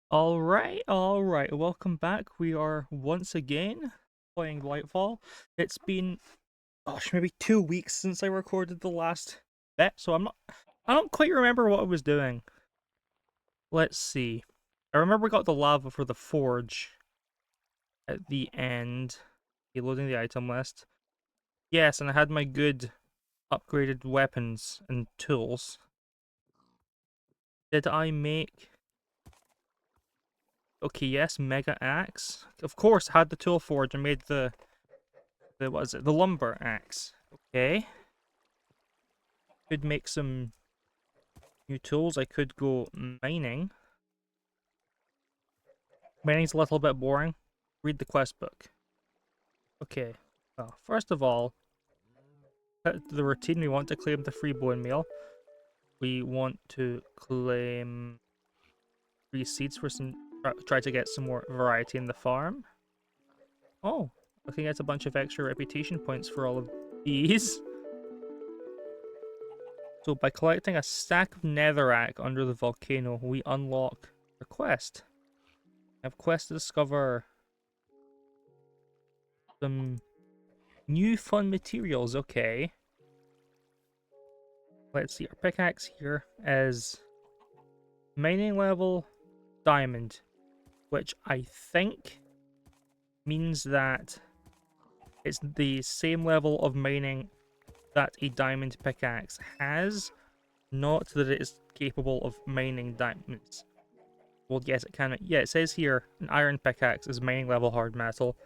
Alright, welcome back. We are once again playing Blightfall. It's been, gosh, maybe 2 weeks since I recorded the last bit, so I don't quite remember what I was doing. Let's see. I remember we got the lava for the forge at the end. Loading the item list. Yes, and I had my good upgraded weapons and tools. Did I make... Okay, yes, Mega Axe. Of course, I had the tool forge and made what is it? The lumber axe. Okay. Could make some new tools. I could go mining. Mining's a little bit boring. Read the quest book. Okay. Well, first of all, the routine, we want to claim the free bone meal. We want to claim free seeds for some. Try to get some more variety in the farm. Oh, I can get a bunch of extra reputation points for all of these. So by collecting a stack of netherrack under the volcano, we unlock a quest. I have quest to discover some new fun materials. Okay. Let's see. Our pickaxe here is mining level diamond, which I think means that it's the same level of mining that a diamond pickaxe has, not that it is capable of mining diamonds. Well, yes, it can. Yeah, it says here an iron pickaxe is mining level hard metal.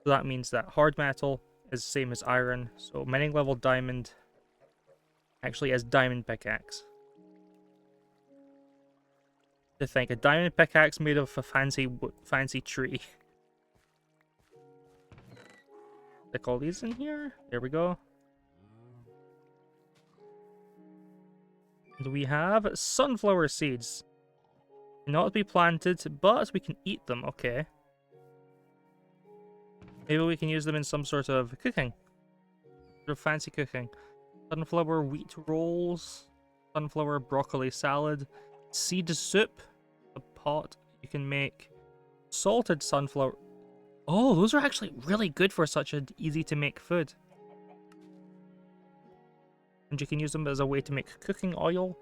So that means that hard metal is the same as iron. So mining level diamond actually has diamond pickaxe. To think, a diamond pickaxe made of a fancy tree. Stick all these in here. There we go. And we have sunflower seeds. Not to be planted, but we can eat them. Okay. Maybe we can use them in some sort of cooking. Sort of fancy cooking. Sunflower wheat rolls. Sunflower broccoli salad. Seed soup. A pot. You can make salted sunflower. Oh, those are actually really good for such an easy to make food. And you can use them as a way to make cooking oil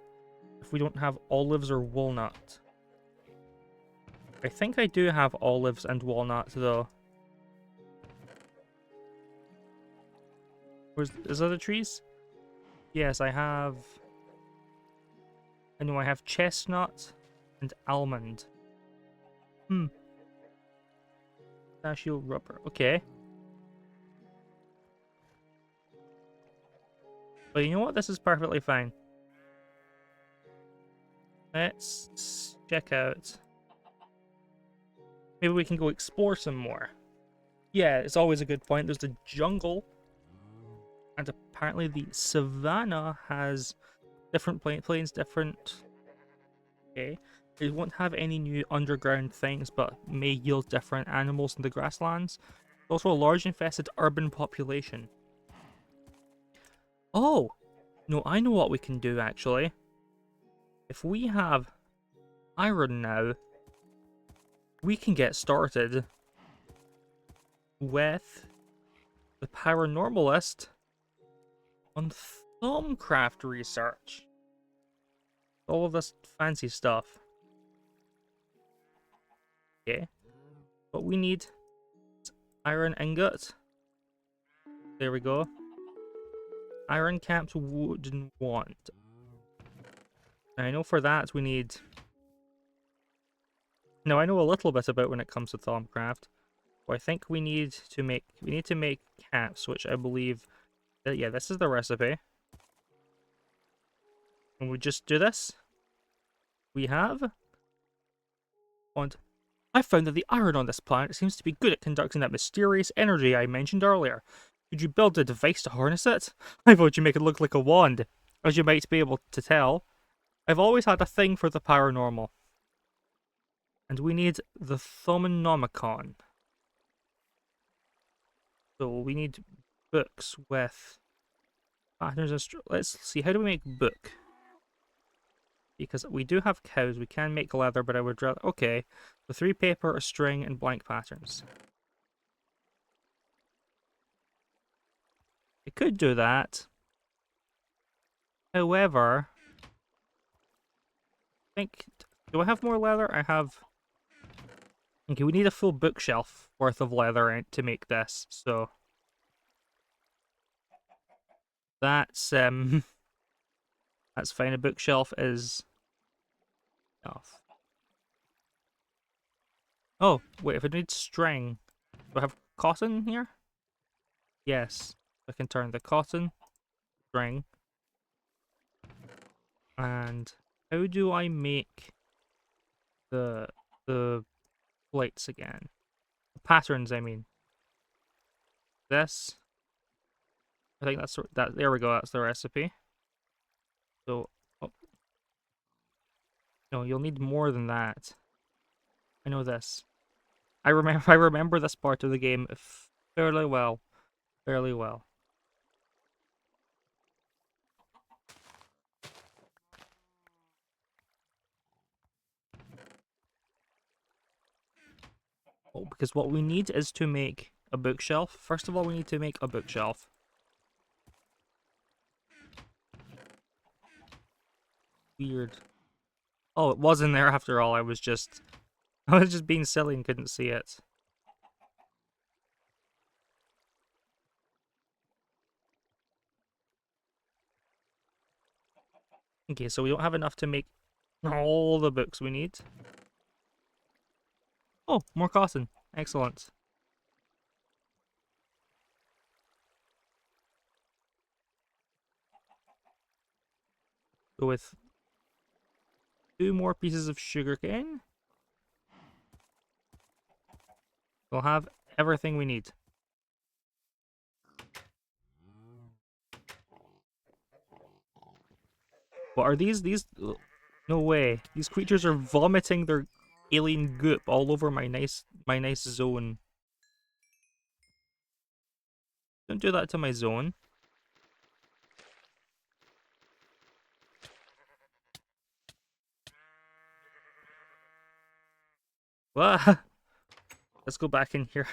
if we don't have olives or walnut. I think I do have olives and walnut though. Is that the trees? Yes, I have. I know I have chestnut and almond. Pistachio rubber. Okay. But you know what? This is perfectly fine. Let's check out. Maybe we can go explore some more. Yeah, it's always a good point. There's the jungle. And apparently the savannah has different plains, different... Okay. It won't have any new underground things, but may yield different animals in the grasslands. Also a large infested urban population. Oh! No, I know what we can do, actually. If we have iron now, we can get started with the paranormalist on Thaumcraft research. All of this fancy stuff. Okay. What we need is iron ingot. There we go. Iron capped wooden wand. I know for that we need... Now I know a little bit about when it comes to Thaumcraft. I think we need to make caps, which I believe that, yeah, this is the recipe. And we just do this. We have... And I found that the iron on this planet seems to be good at conducting that mysterious energy I mentioned earlier. Could you build a device to harness it? I thought you'd make it look like a wand. As you might be able to tell, I've always had a thing for the paranormal. And we need the Thaumonomicon. So we need books with patterns and let's see, how do we make book? because we do have cows. We can make leather, but I would rather... Okay, the 3 paper, a string, and blank patterns. I could do that. However, I think... Do I have more leather? I have... Okay, we need a full bookshelf worth of leather to make this, so... That's, that's fine. A bookshelf is... enough. Oh, wait, if it needs string... Do I have cotton here? Yes. I can turn the cotton, string, and how do I make the plates again? Patterns, I mean. This. I think that's that. There we go. That's the recipe. So, oh, no, you'll need more than that. I know this. I remember. I remember this part of the game fairly well. Fairly well. Oh, because what we need is to make a bookshelf. First of all, we need to make a bookshelf. Weird. Oh, it was in there after all. I was just being silly and couldn't see it. Okay, so we don't have enough to make all the books we need. Oh, more cotton. Excellent. Go with 2 more pieces of sugarcane. We'll have everything we need. What are these? No way. These creatures are vomiting their alien goop all over my nice zone. Don't do that to my zone. What? Let's go back in here.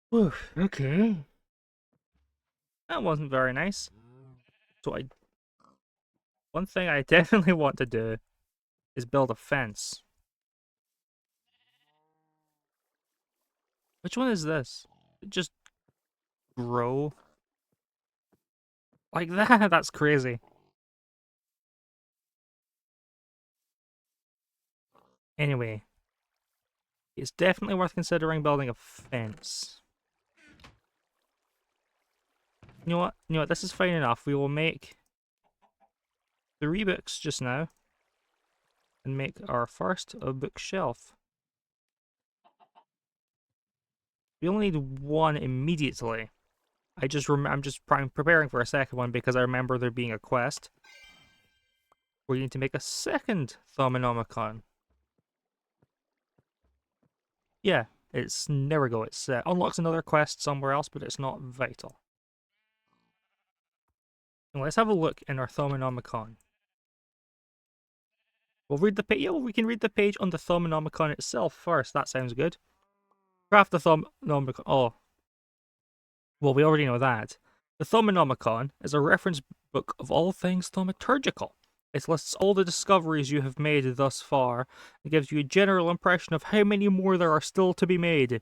Whew, okay. That wasn't very nice. So one thing I definitely want to do is build a fence. Which one is this? Just grow like that? That's crazy. Anyway, it's definitely worth considering building a fence. You know what? You know what? This is fine enough. We will make 3 books just now and make our first bookshelf. We only need 1 immediately. I'm just preparing for a second one because I remember there being a quest where you need to make a second Thaumanomicon. Yeah, there we go. It's unlocks another quest somewhere else, but it's not vital. Now let's have a look in our Thaumanomicon. We'll read the page. Yeah, well, we can read the page on the Thaumanomicon itself first. That sounds good. Craft the Thaumanomicon. Oh, well, we already know that. The Thaumanomicon is a reference book of all things thaumaturgical. It lists all the discoveries you have made thus far and gives you a general impression of how many more there are still to be made.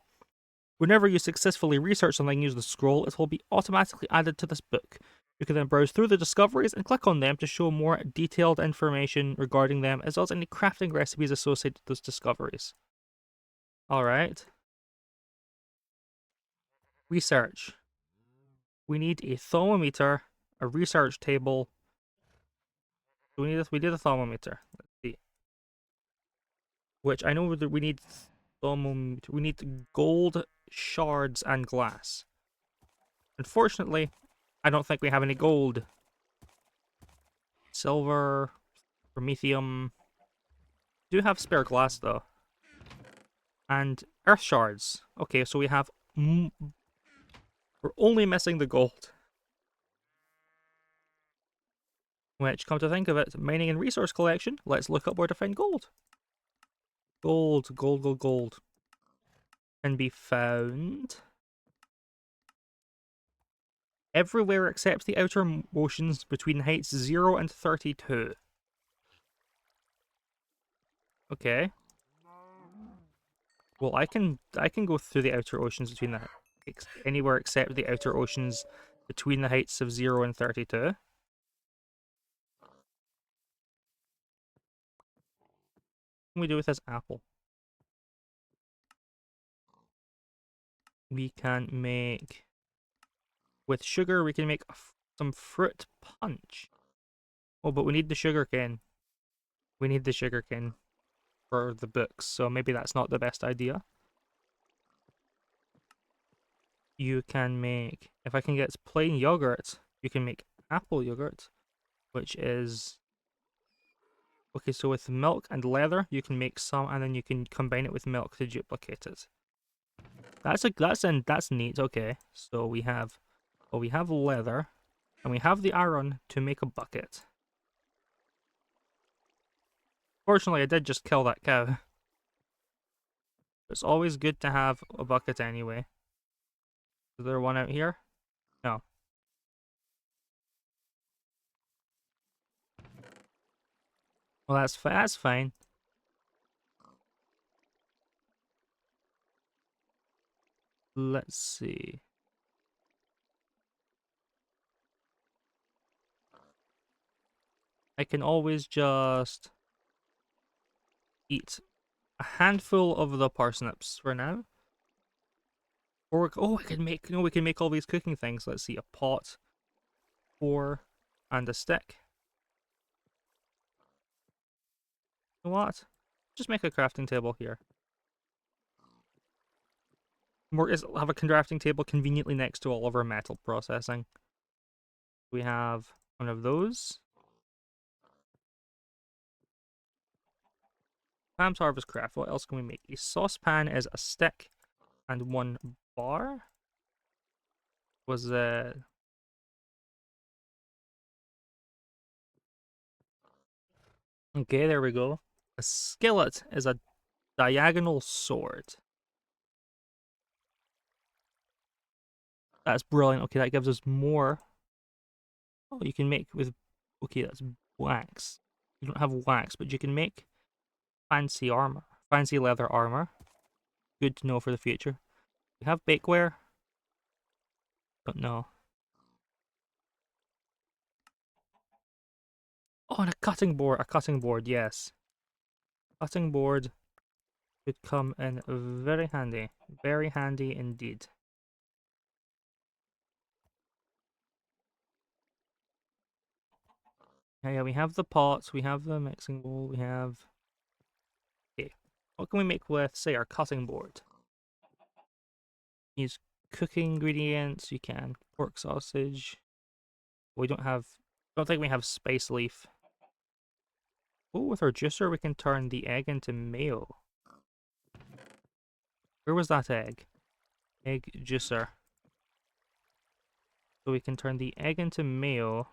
Whenever you successfully research something using the scroll, it will be automatically added to this book. You can then browse through the discoveries and click on them to show more detailed information regarding them, as well as any crafting recipes associated with those discoveries. Alright. Research. We need a thermometer, a research table. Do we need this? We need a thermometer. Let's see. Which I know that we need thermometer. We need gold, shards, and glass. Unfortunately, I don't think we have any gold. Silver, promethium. We do have spare glass though. And earth shards. Okay, so we have... We're only missing the gold. Which, come to think of it, mining and resource collection, let's look up where to find gold. Gold, gold, gold, gold. Can be found everywhere except the outer oceans between heights 0 and 32. Okay. Well, I can go through the outer oceans between the anywhere except the outer oceans between the heights of 0 and 32. What can we do with this apple? We can make with sugar. We can make some fruit punch. Oh, but we need the sugar cane. We need the sugar cane for the books, so maybe that's not the best idea. You can make, if I can get plain yogurt, you can make apple yogurt, which is okay. So with milk and leather, you can make some, and then you can combine it with milk to duplicate it. That's neat. Okay, so we have, well, we have leather, and we have the iron to make a bucket. Fortunately, I did just kill that cow. It's always good to have a bucket anyway. Is there one out here? No. Well, that's fine. Let's see. I can always just eat a handful of the parsnips for now. Or oh, I can make we can make all these cooking things. Let's see, a pot, four, and a stick. You know what? Just make a crafting table here. Have a crafting table conveniently next to all of our metal processing. We have one of those. Pam's Harvest Craft. What else can we make? A saucepan is a stick and one bar. Was okay, there we go. A skillet is a diagonal sword. That's brilliant. Okay, that gives us more. Oh, you can make with. Okay, that's wax. You don't have wax, but you can make fancy armor, fancy leather armor. Good to know for the future. We have bakeware. Don't know. Oh, and a cutting board. A cutting board, yes. Cutting board could come in very handy. Very handy indeed. Yeah, we have the pots, we have the mixing bowl, we have... Okay, what can we make with, say, our cutting board? Use cooking ingredients, you can. Pork sausage. We don't think we have spice leaf. Oh, with our juicer we can turn the egg into mayo. Where was that egg? Egg juicer. So we can turn the egg into mayo.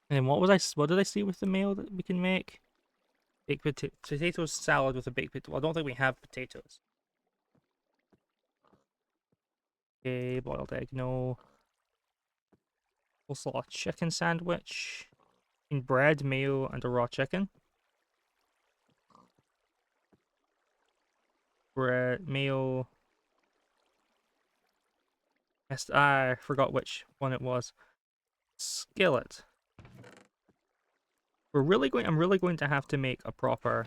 And then what did I see with the mayo that we can make? Baked potato salad with a baked potato. Well, I don't think we have potatoes. Okay, boiled egg, no. Also a chicken sandwich. In bread, mayo, and a raw chicken. Bread, mayo. Yes, I forgot which one it was. Skillet. I'm really going to have to make a proper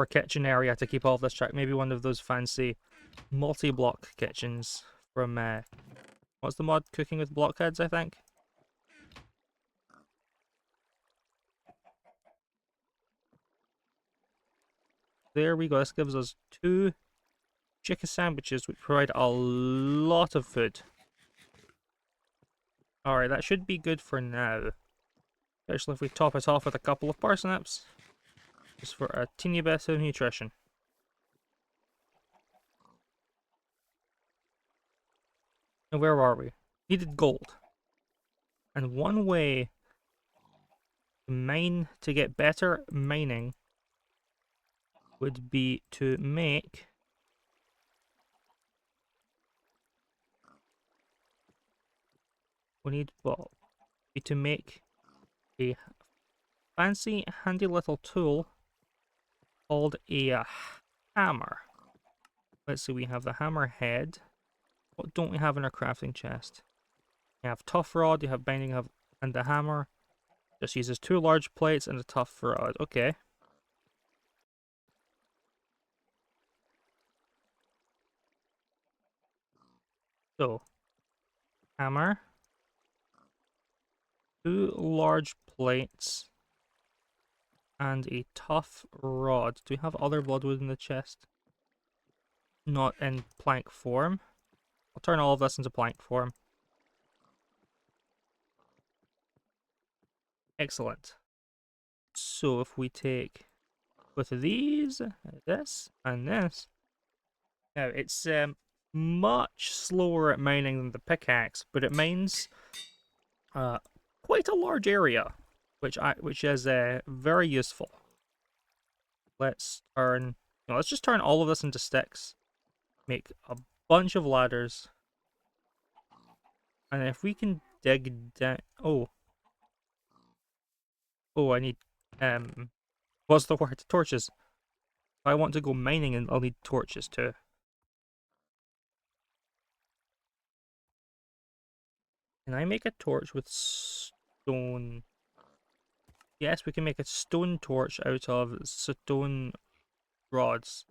kitchen area to keep all this track. Maybe one of those fancy multi-block kitchens from what's the mod? Cooking with Blockheads, I think. There we go. This gives us 2 chicken sandwiches, which provide a lot of food. Alright, that should be good for now. Especially if we top it off with a couple of parsnips. Just for a teeny bit of nutrition. Now where are we? Needed gold. And one way to mine, to get better mining, would be to make... We need, well, be to make a fancy, handy little tool called a hammer. Let's see, we have the hammer head. What don't we have in our crafting chest? You have tough rod, you have binding, and the hammer. Just uses 2 large plates and a tough rod. Okay. So, hammer. 2 large plates. And a tough rod. Do we have other bloodwood in the chest? Not in plank form. I'll turn all of this into plank form. Excellent. So if we take with these, this, and this. Now it's much slower at mining than the pickaxe, but it mines quite a large area, which is very useful. Let's turn, let's just turn all of this into sticks. Make a bunch of ladders, and if we can dig down, I need what's the word? Torches. If I want to go mining, and I'll need torches too. Can I make a torch with stone? Yes, we can make a stone torch out of stone rods.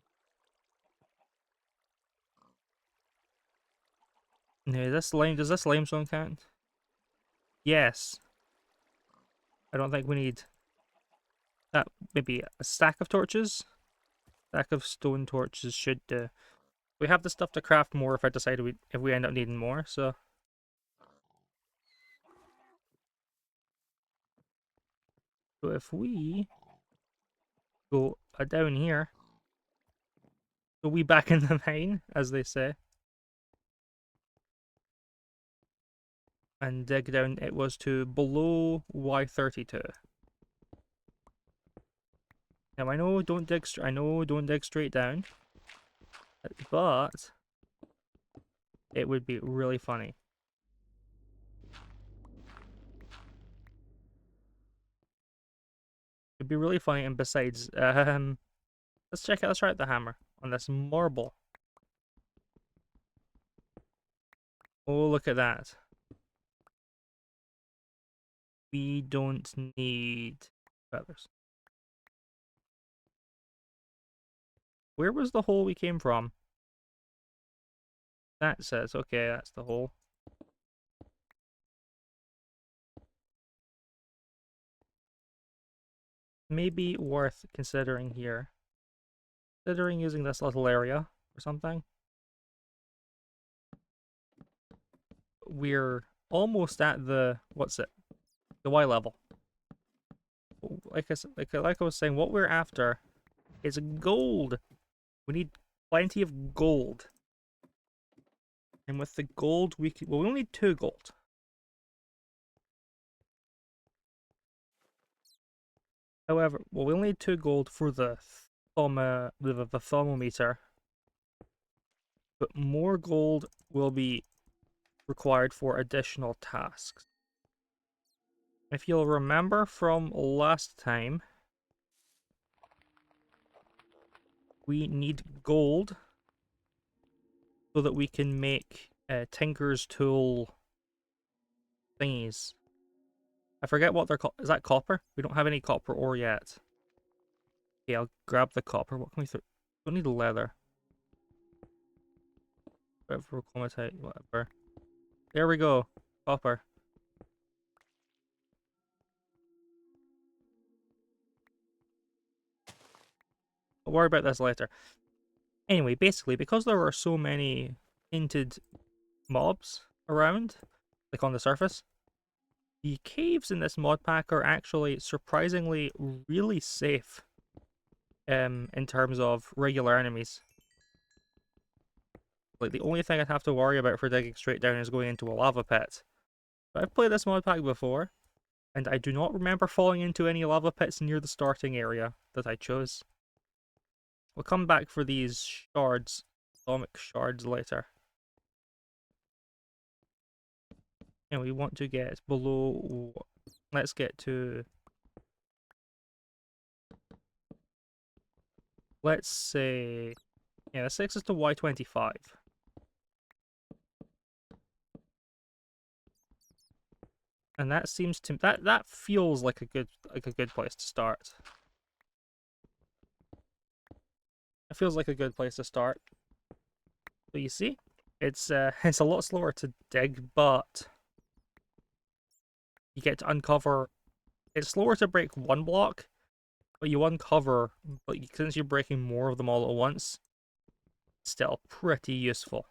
Now, does this limestone count? Yes. I don't think we need that. Maybe a stack of torches? Stack of stone torches should do. We have the stuff to craft more if I decide if we end up needing more, so. So if we go down here, so we back in the mine, as they say, and dig down, it was to below Y32. Now I know don't dig straight down, but it would be really funny. It'd be really funny, and besides, let's try out the hammer on this marble. Oh, look at that. We don't need feathers. Where was the hole we came from? That says, okay, that's the hole. Maybe worth considering here. Considering using this little area or something. We're almost at the, what's it? The Y level. Like I was saying, what we're after is gold. We need plenty of gold. And with the gold, we only need 2 gold. However, we only need 2 gold for the thermometer. But more gold will be required for additional tasks. If you'll remember from last time, we need gold so that we can make Tinker's tool thingies. I forget what they're called. Is that copper? We don't have any copper ore yet. Okay, I'll grab the copper. What can we throw? Don't need leather. Whatever. There we go. Copper. I'll worry about this later. Anyway, basically, because there are so many painted mobs around, like on the surface, the caves in this mod pack are actually surprisingly really safe in terms of regular enemies. Like, the only thing I'd have to worry about for digging straight down is going into a lava pit. But I've played this mod pack before, and I do not remember falling into any lava pits near the starting area that I chose. We'll come back for these shards, atomic shards later. And we want to get below... Let's get to... Let's say... Yeah, this takes us to Y25. And that seems to... That feels like a good place to start. It feels like a good place to start. So you see, it's it's a lot slower to dig, but you get to uncover. It's slower to break one block, but you uncover. But since you're breaking more of them all at once, still pretty useful.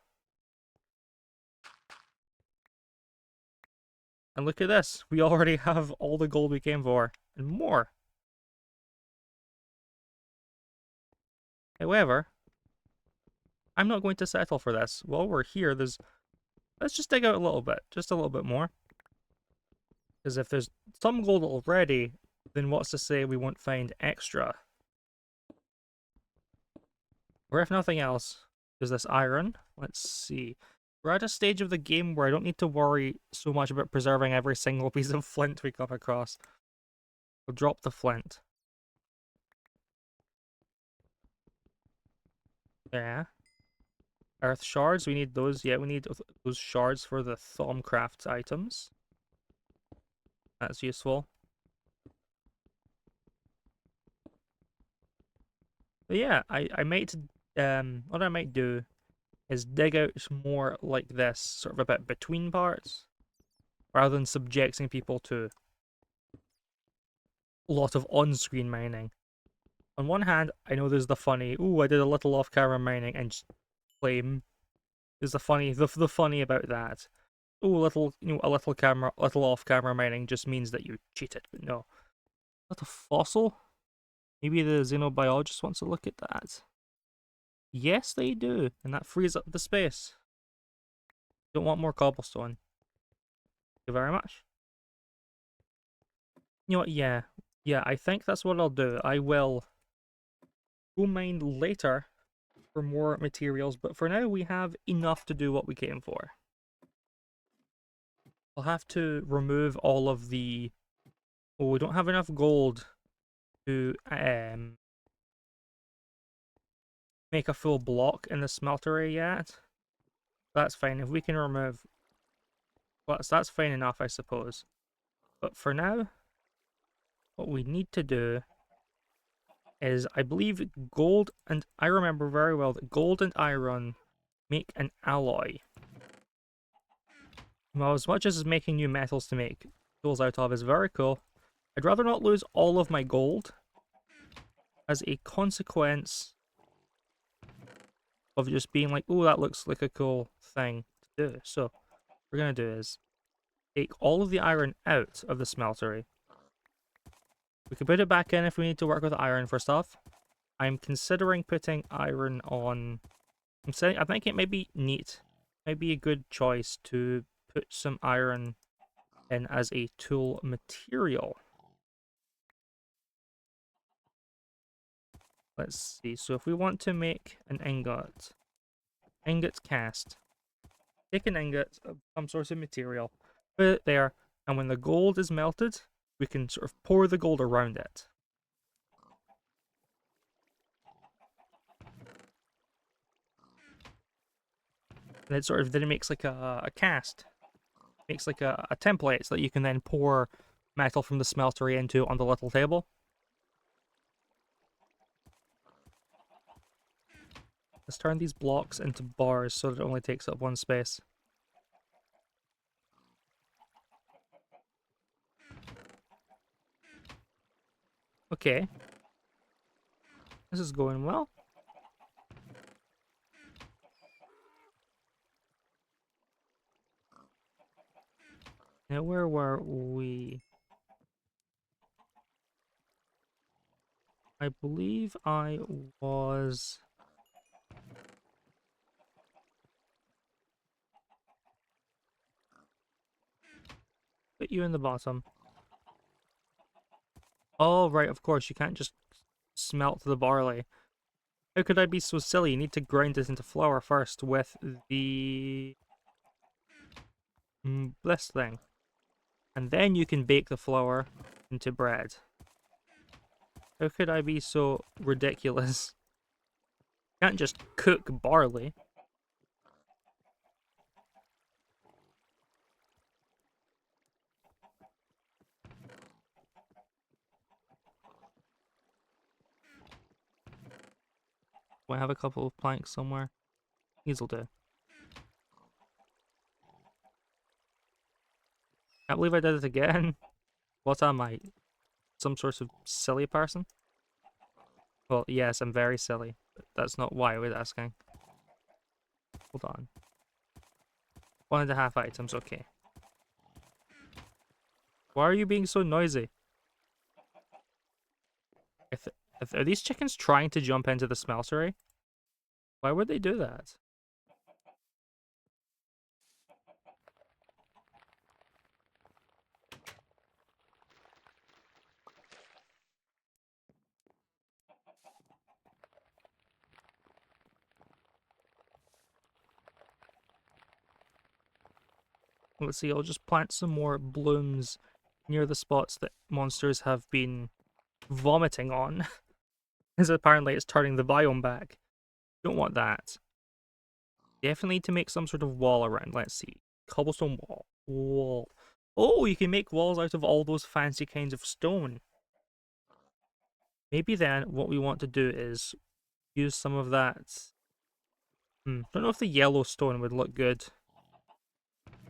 And look at this, we already have all the gold we came for, and more. However, I'm not going to settle for this. While we're here, let's just dig out a little bit, just a little bit more. Because if there's some gold already, then what's to say we won't find extra? Or if nothing else, there's this iron. Let's see. We're at a stage of the game where I don't need to worry so much about preserving every single piece of flint we come across. We'll drop the flint. Yeah. Earth shards, we need those. Yeah, we need those shards for the Thaumcraft items. That's useful. But yeah, I might what I might do is dig out more like this, sort of a bit between parts, rather than subjecting people to a lot of on-screen mining. On one hand, I know there's the funny, ooh, I did a little off-camera mining and just claim. There's the funny about that. Ooh, a little off-camera mining just means that you cheated, but no. Is that a fossil? Maybe the xenobiologist wants to look at that. Yes, they do, and that frees up the space. Don't want more cobblestone. Thank you very much. You know what, yeah. Yeah, I think that's what I'll do. I will go mine later for more materials, but for now we have enough to do what we came for. I'll have to remove all of the... Oh, we don't have enough gold to make a full block in the smeltery yet. That's fine. If we can remove... Well, that's fine enough, I suppose. But for now, what we need to do is, I believe gold and... I remember very well that gold and iron make an alloy. Well, as much as making new metals to make tools out of is very cool, I'd rather not lose all of my gold as a consequence of just being like, oh, that looks like a cool thing to do. So, what we're going to do is take all of the iron out of the smeltery. We can put it back in if we need to work with iron for stuff. I'm considering putting iron on... I think it may be neat. Might be a good choice to put some iron in as a tool material. Let's see, so if we want to make an ingot cast, take an ingot of some sort of material, put it there, and when the gold is melted, we can sort of pour the gold around it. And it sort of then it makes like a cast. It makes like a template so that you can then pour metal from the smeltery into on the little table. Let's turn these blocks into bars so that it only takes up one space. Okay. This is going well. Now, where were we? I believe I was... Put you in the bottom. Oh, right, of course, you can't just smelt the barley. How could I be so silly? You need to grind it into flour first with the this thing. And then you can bake the flour into bread. How could I be so ridiculous? You can't just cook barley. Do I have a couple of planks somewhere? These'll do. Can't believe I did it again. What am I? Some sort of silly person? Well, yes, I'm very silly, but that's not why I was asking. Hold on. 1.5 items, okay. Why are you being so noisy? If, are these chickens trying to jump into the smeltery? Why would they do that? Let's see, I'll just plant some more blooms near the spots that monsters have been vomiting on. Because apparently it's turning the biome back. Don't want that. Definitely need to make some sort of wall around. Let's see. Cobblestone wall. Wall. Oh, you can make walls out of all those fancy kinds of stone. Maybe then what we want to do is use some of that. Don't know if the yellow stone would look good.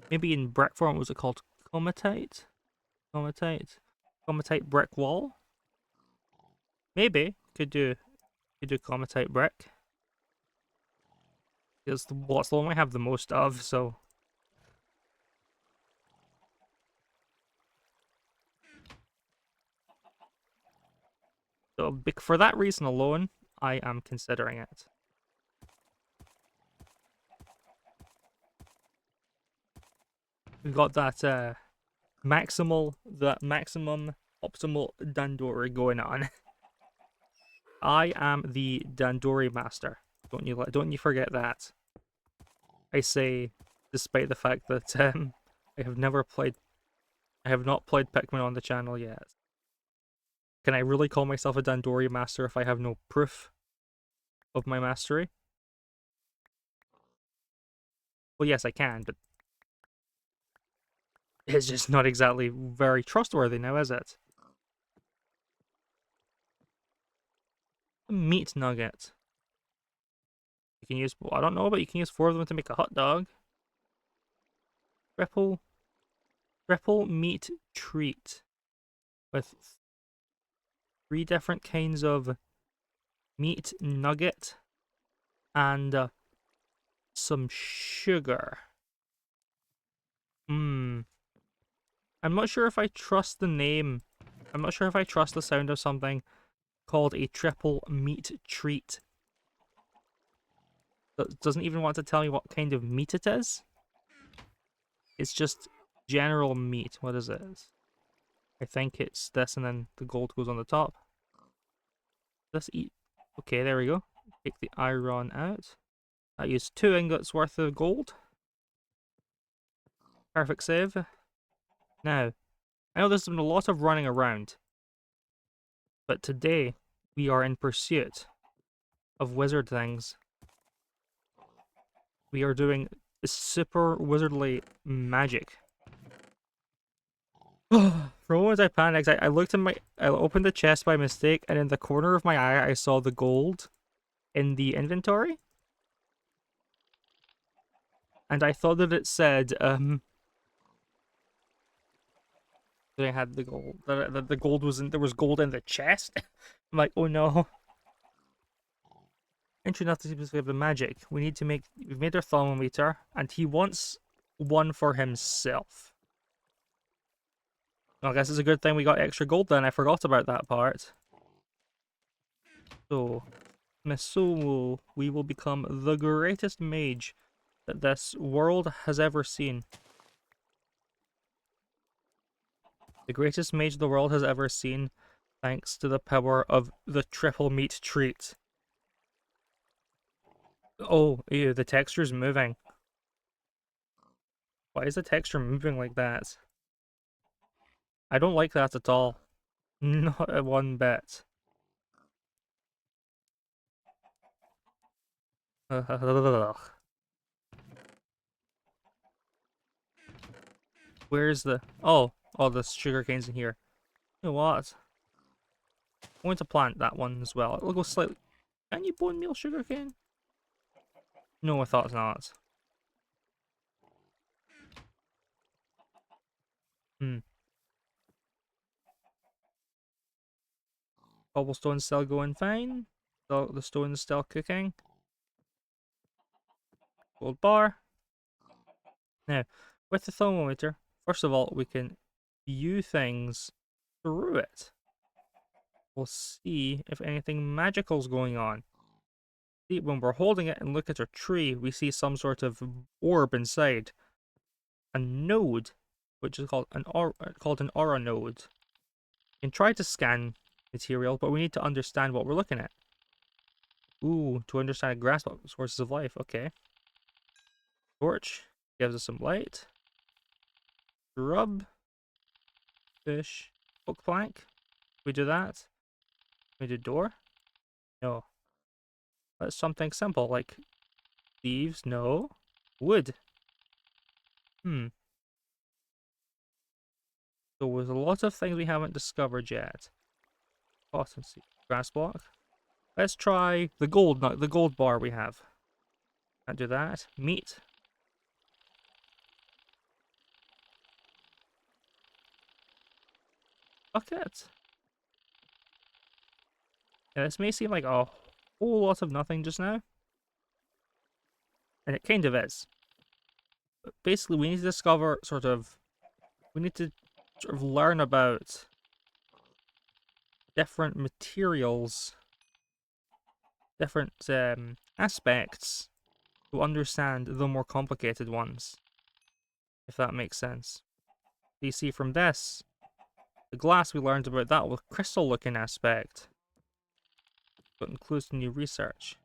Maybe in brick form, what was it called? Comatite? Comatite? Comatite brick wall? Maybe. Could do comatite brick. It's the one we have the most of, so. So for that reason alone, I am considering it. We've got that maximum optimal Dandori going on. I am the Dandori master. Don't you forget that. I say, despite the fact that I have not played Pikmin on the channel yet. Can I really call myself a Dandori master if I have no proof of my mastery? Well, yes, I can, but it's just not exactly very trustworthy now, is it? A meat nugget. You can use, well, I don't know, but you can use 4 of them to make a hot dog. Triple meat treat with 3 different kinds of meat nugget and some sugar. I'm not sure if I trust the name. I'm not sure if I trust the sound of something called a triple meat treat. That doesn't even want to tell me what kind of meat it is. It's just general meat. What is it? I think it's this, and then the gold goes on the top. Let's eat. Okay, there we go. Take the iron out. I used 2 ingots worth of gold. Perfect save. Now, I know there's been a lot of running around, but today we are in pursuit of wizard things. We are doing super wizardly magic. For a moment I panicked. I looked in I opened the chest by mistake, and in the corner of my eye I saw the gold in the inventory. And I thought that it said, that I had the gold. That the gold was there was gold in the chest. I'm like, oh no. Entry not to specifically of the magic. We've made our thermometer, and he wants one for himself. Well, I guess it's a good thing we got extra gold then. I forgot about that part. So, Mesumu, we will become the greatest mage that this world has ever seen. The greatest mage the world has ever seen, thanks to the power of the triple meat treat. Oh, ew, the texture's moving. Why is the texture moving like that? I don't like that at all. Not a one bit. Where's the... Oh, the sugar cane's in here. You know what? I'm going to plant that one as well. It'll go slightly... Can you bone meal sugar cane? No, I thought not. Hmm. Cobblestone's still going fine. The stone's still cooking. Gold bar. Now, with the thermometer, first of all, we can view things through it. We'll see if anything magical's going on. See, when we're holding it and look at our tree, we see some sort of orb inside. A node, which is called an aura node. We can try to scan material, but we need to understand what we're looking at. Ooh, to understand a grasp of sources of life. Okay. Torch gives us some light. Shrub. Fish. Oak plank. We do that. We do door. No. That's something simple like leaves. No. Wood. Hmm. So there's a lot of things we haven't discovered yet. Cotton seed. Grass block. Let's try the gold bar we have. Can't do that. Meat. Bucket. Yeah, this may seem like a whole lot of nothing just now. And it kind of is. But basically, we need to discover we need to sort of learn about different materials, different aspects to understand the more complicated ones, if that makes sense. You see from this, the glass we learned about that with crystal looking aspect, but includes new research.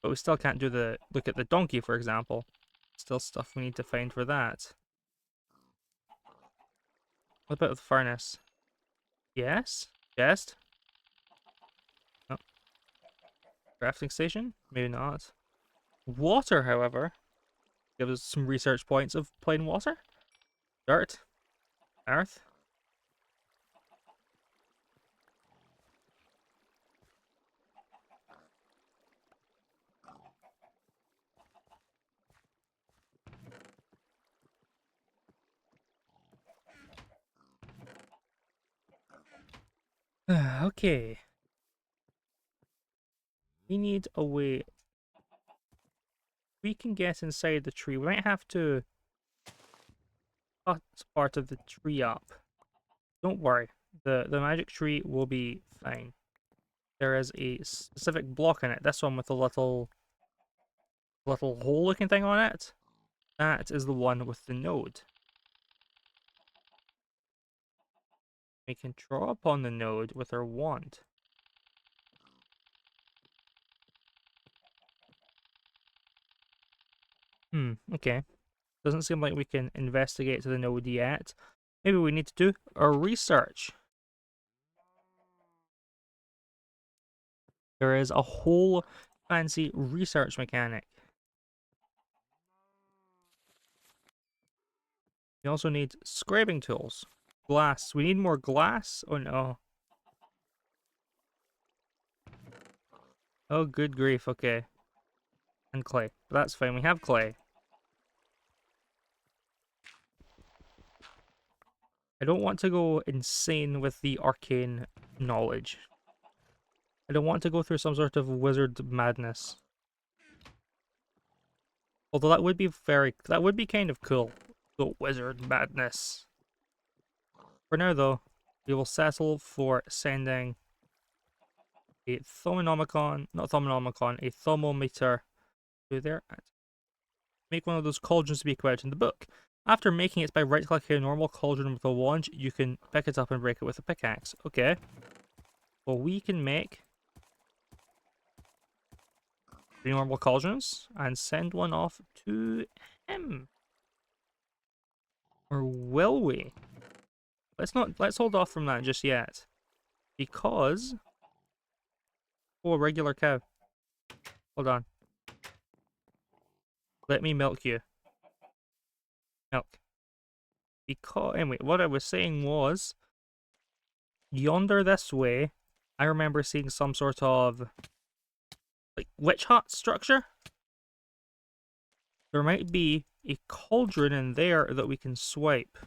But we still can't do the look at the donkey, for example. Still stuff we need to find for that. What about the furnace? Yes? Chest? No. Crafting station? Maybe not. Water, however, gives us some research points of plain water. Dirt. Earth. Okay. We need a way. We can get inside the tree. We might have to cut part of the tree up. Don't worry. The magic tree will be fine. There is a specific block in it. This one with the little hole looking thing on it. That is the one with the node. We can draw upon the node with our wand. Okay. Doesn't seem like we can investigate to the node yet. Maybe we need to do a research. There is a whole fancy research mechanic. We also need scraping tools. Glass. We need more glass? Oh no. Oh, good grief. Okay. And clay. But that's fine. We have clay. I don't want to go insane with the arcane knowledge. I don't want to go through some sort of wizard madness. Although that would be kind of cool. The wizard madness. For now though, we will settle for sending a thermometer through there and make one of those cauldrons to be equipped in the book. After making it by right-clicking a normal cauldron with a wand, you can pick it up and break it with a pickaxe. Okay. Well, we can make 3 normal cauldrons and send one off to him. Or will we? Let's hold off from that just yet. Because... Oh, a regular cow. Hold on. Let me milk you. Milk. Because, anyway, what I was saying was, yonder this way, I remember seeing some sort of, like, witch hut structure. There might be a cauldron in there that we can swipe.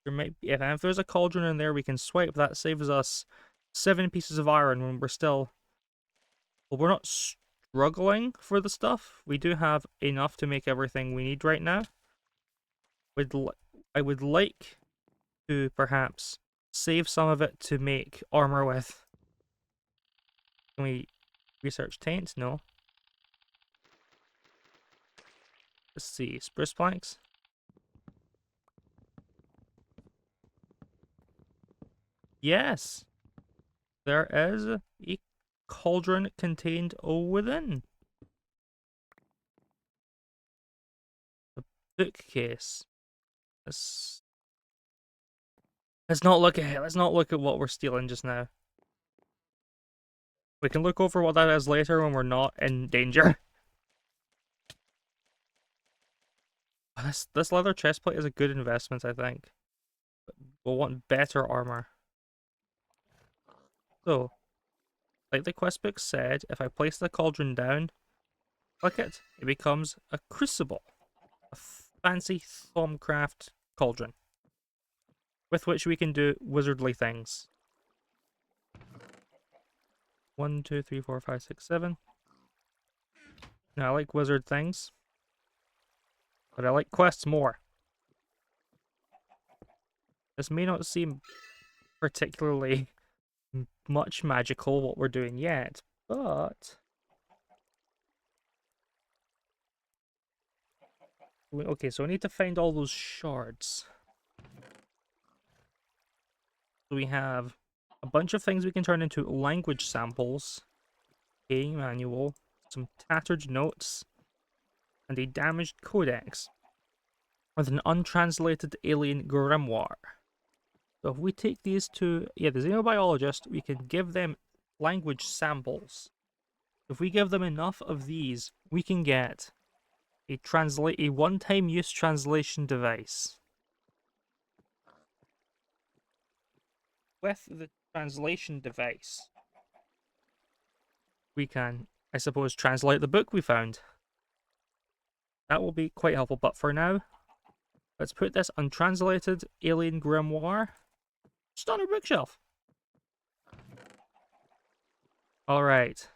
There might be, if there's a cauldron in there we can swipe, that saves us 7 pieces of iron when we're still... Well, we're not struggling for the stuff. We do have enough to make everything we need right now. I would like to perhaps save some of it to make armor with. Can we research taint? No. Let's see. Spruce planks? Yes! There is a cauldron contained within. The bookcase. Let's not look at it. Let's not look at what we're stealing just now. We can look over what that is later when we're not in danger. This leather chestplate is a good investment, I think. But we'll want better armor. So, like the quest book said, if I place the cauldron down, click it, it becomes a crucible. A fancy Thaumcraft cauldron. With which we can do wizardly things. 1, 2, 3, 4, 5, 6, 7. Now I like wizard things. But I like quests more. This may not seem particularly much magical what we're doing yet, but... Okay, so I need to find all those shards. So we have a bunch of things we can turn into language samples, a manual, some tattered notes, and a damaged codex with an untranslated alien grimoire. So if we take these to the xenobiologist, we can give them language samples. If we give them enough of these, we can get a one-time use translation device. With the translation device, we can, I suppose, translate the book we found. That will be quite helpful, but for now, let's put this untranslated alien grimoire just on our bookshelf. Alright.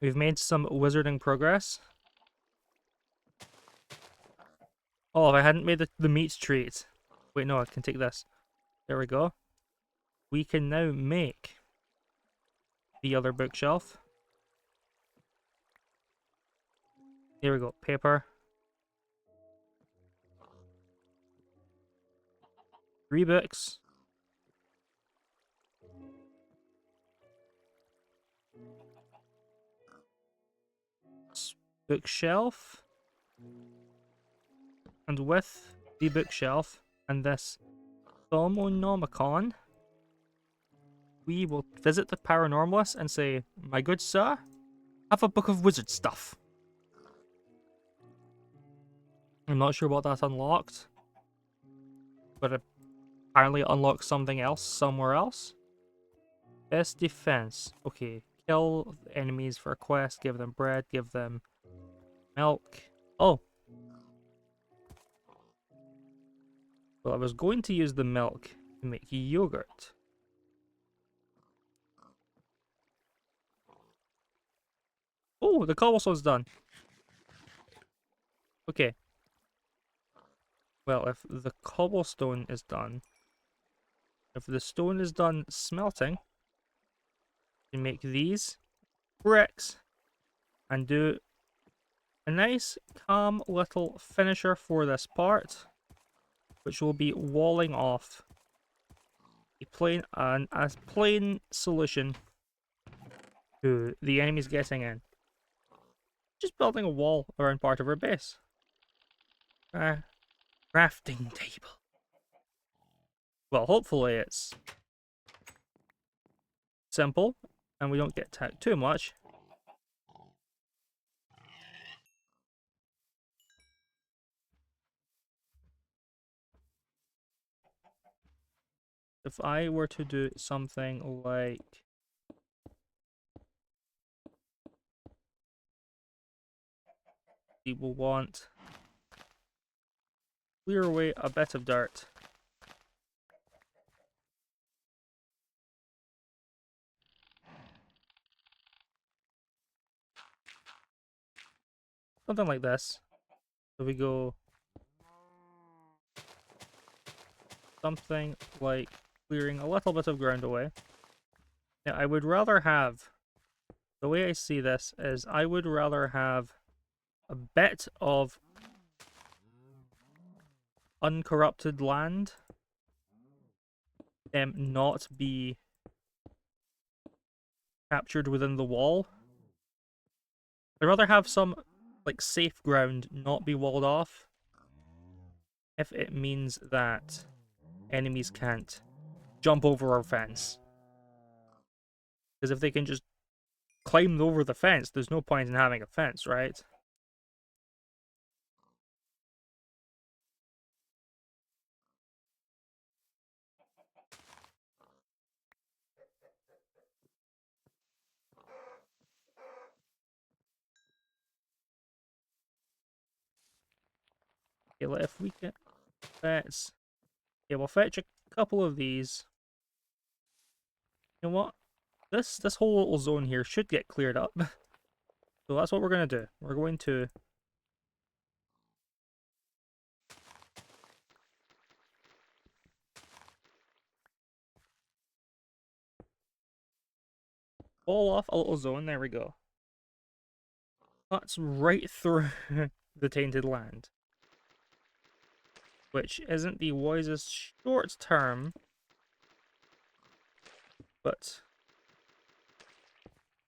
We've made some wizarding progress. Oh, if I hadn't made the meat treat. Wait, no, I can take this. There we go. We can now make the other bookshelf. Here we go. Paper. 3 books. Bookshelf. And with the bookshelf and this Thaumonomicon, we will visit the paranormalist and say, "My good sir, have a book of wizard stuff." I'm not sure what that unlocked, but apparently it unlocks something else somewhere else. Best defense. Okay, kill enemies for a quest, give them bread, give them milk. Oh. Well, I was going to use the milk to make yogurt. Oh, the cobblestone's done. Okay. Well, if the cobblestone is done, if the stone is done smelting, can make these bricks and do a nice, calm little finisher for this part, which will be walling off a plain solution to the enemies getting in. Just building a wall around part of our base. Crafting table. Well, hopefully it's simple and we don't get attacked too much. If I were to do something like we will want clear away a bit of dirt. Something like this. So we go something like clearing a little bit of ground away. Now I would rather have, the way I see this is I would rather have a bit of uncorrupted land not be captured within the wall. I'd rather have some like safe ground not be walled off if it means that enemies can't jump over our fence. Because if they can just climb over the fence, there's no point in having a fence, right? Okay, if we can fetch, yeah, we'll fetch a couple of these. You know what? This whole little zone here should get cleared up. So that's what we're gonna do. We're going to wall off a little zone. There we go. Cuts right through the tainted land, which isn't the wisest short term, but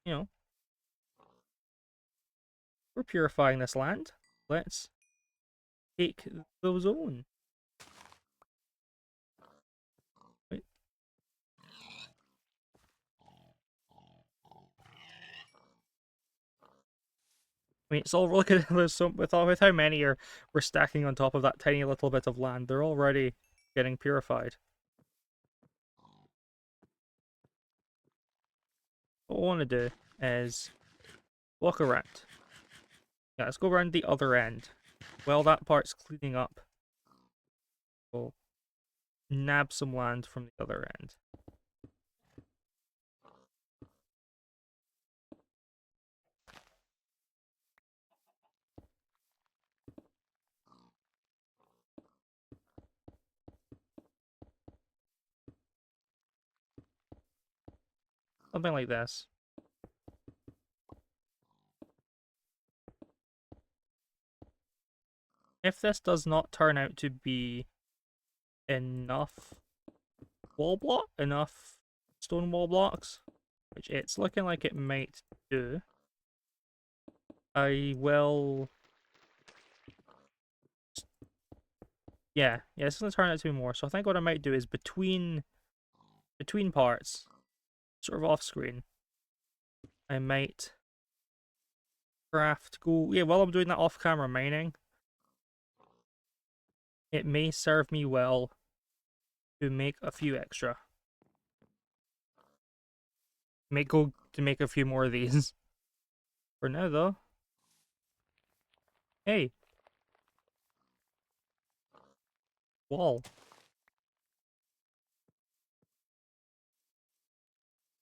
you know, we're purifying this land. Let's take the zone. Wait. I mean, it's all look at there's so with how many we're stacking on top of that tiny little bit of land. They're already getting purified. What I want to do is walk around. Yeah, let's go around the other end. While that part's cleaning up, we'll nab some land from the other end. Something like this. If this does not turn out to be enough enough stone wall blocks, which it's looking like it might do, I will... Yeah, it's going to turn out to be more. So I think what I might do is between parts, sort of off screen, I might yeah, while I'm doing that off camera mining, it may serve me well to make a few extra. Go to make a few more of these. For now though. Hey. Wall.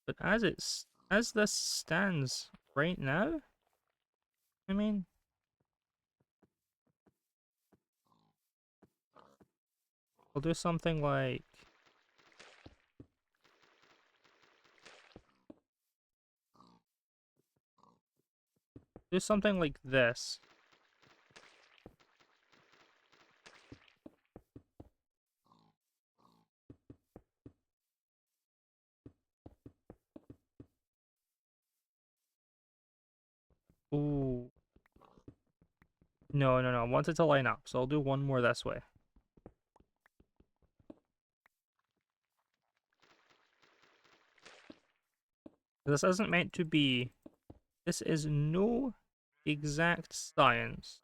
But as this stands right now, I mean, I'll do something like Do something like this. Ooh. No, no, no. I want it to line up, so I'll do one more this way. This isn't meant to be... This is no exact science.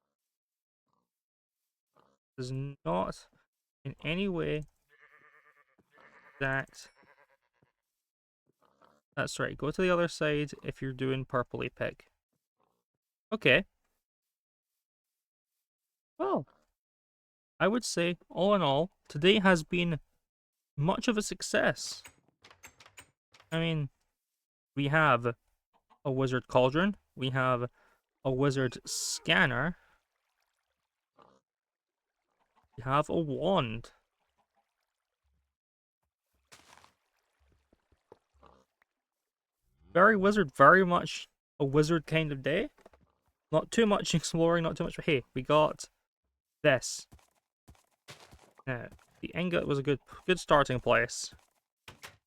This is not in any way exact. That's right. Go to the other side if you're doing purpley pick. Okay. Well, I would say, all in all, today has been much of a success. I mean, we have a wizard cauldron, we have a wizard scanner, we have a wand. Very wizard, very much a wizard kind of day. Not too much exploring, not too much. Hey, we got this. Now, the ingot was a good starting place.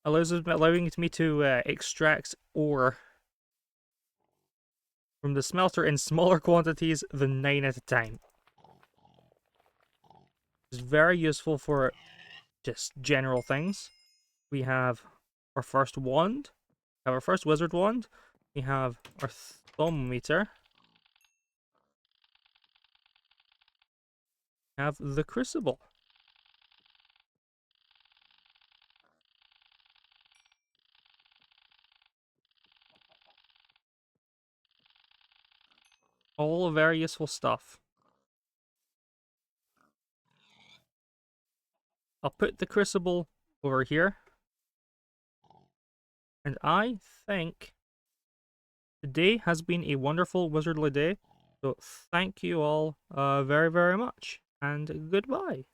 Allowing me to extract ore from the smelter in smaller quantities than 9 at a time. It's very useful for just general things. We have our first wand, we have our first wizard wand, we have our thermometer, we have the crucible. All very useful stuff. I'll put the crucible over here. And I think today has been a wonderful wizardly day. So thank you all very, very much. And goodbye.